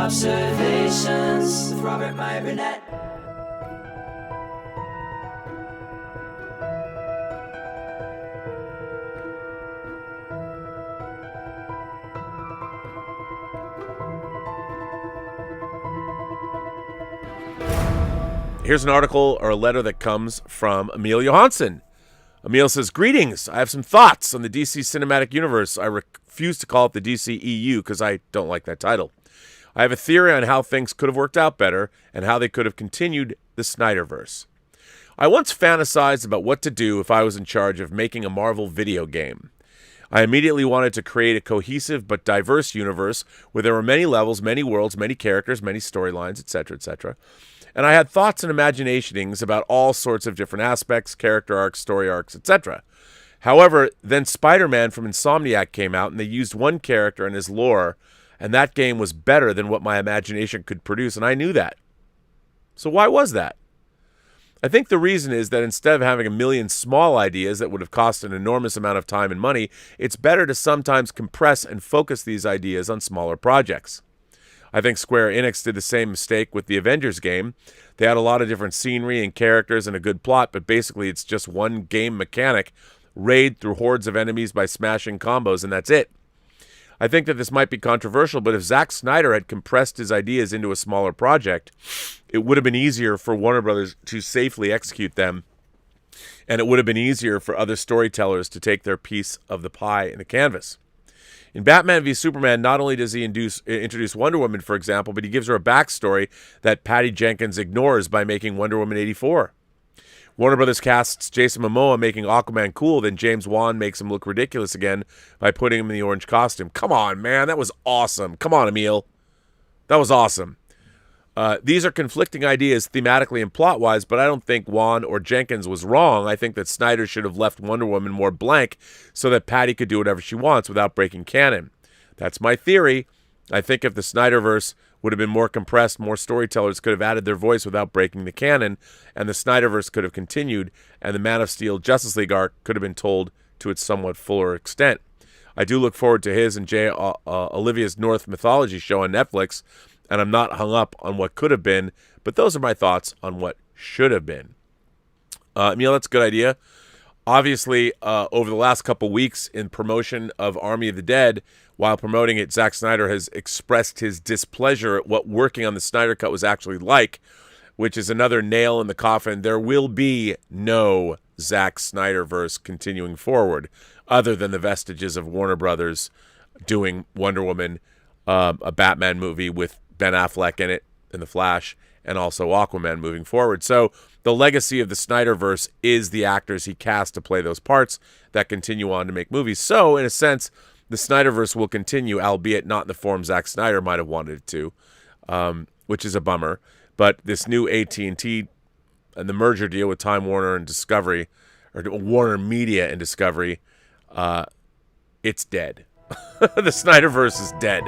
Observations with Meyer Burnett. Here's an article or a letter that comes from Emil Johannson. Emil says, "Greetings. I have some thoughts on the DC Cinematic Universe. I refuse to call it the DC EU because I don't like that title. I have a theory on how things could have worked out better and how they could have continued the Snyderverse. I once fantasized about what to do if I was in charge of making a Marvel video game. I immediately wanted to create a cohesive but diverse universe where there were many levels, many worlds, many characters, many storylines, etc., etc. And I had thoughts and imaginationings about all sorts of different aspects, character arcs, story arcs, etc. However, then Spider-Man from Insomniac came out, and they used one character and his lore, and that game was better than what my imagination could produce, and I knew that. So why was that? I think the reason is that instead of having a million small ideas that would have cost an enormous amount of time and money, it's better to sometimes compress and focus these ideas on smaller projects. I think Square Enix did the same mistake with the Avengers game. They had a lot of different scenery and characters and a good plot, but basically it's just one game mechanic, raid through hordes of enemies by smashing combos, and that's it. I think that this might be controversial, but if Zack Snyder had compressed his ideas into a smaller project, it would have been easier for Warner Brothers to safely execute them, and it would have been easier for other storytellers to take their piece of the pie in the canvas. In Batman v Superman, not only does he introduce Wonder Woman, for example, but he gives her a backstory that Patty Jenkins ignores by making Wonder Woman 84. Warner Brothers casts Jason Momoa making Aquaman cool, then James Wan makes him look ridiculous again by putting him in the orange costume. Come on, man, that was awesome. Come on, Emil. That was awesome. These are conflicting ideas thematically and plot-wise, but I don't think Wan or Jenkins was wrong. I think that Snyder should have left Wonder Woman more blank so that Patty could do whatever she wants without breaking canon. That's my theory. I think if the Snyderverse would have been more compressed, more storytellers could have added their voice without breaking the canon, and the Snyderverse could have continued, and the Man of Steel Justice League arc could have been told to its somewhat fuller extent. I do look forward to his and Olivia's North Mythology show on Netflix, and I'm not hung up on what could have been, but those are my thoughts on what should have been." Emil, that's a good idea. Obviously, over the last couple weeks in promotion of Army of the Dead, while promoting it, Zack Snyder has expressed his displeasure at what working on the Snyder Cut was actually like, which is another nail in the coffin. There will be no Zack Snyderverse continuing forward, other than the vestiges of Warner Brothers doing Wonder Woman, a Batman movie with Ben Affleck in it, in The Flash, and also Aquaman moving forward. So the legacy of the Snyderverse is the actors he cast to play those parts that continue on to make movies. So, in a sense, the Snyderverse will continue, albeit not in the form Zack Snyder might have wanted it to, which is a bummer. But this new AT&T and the merger deal with Time Warner and Discovery, or Warner Media and Discovery, it's dead. The Snyderverse is dead.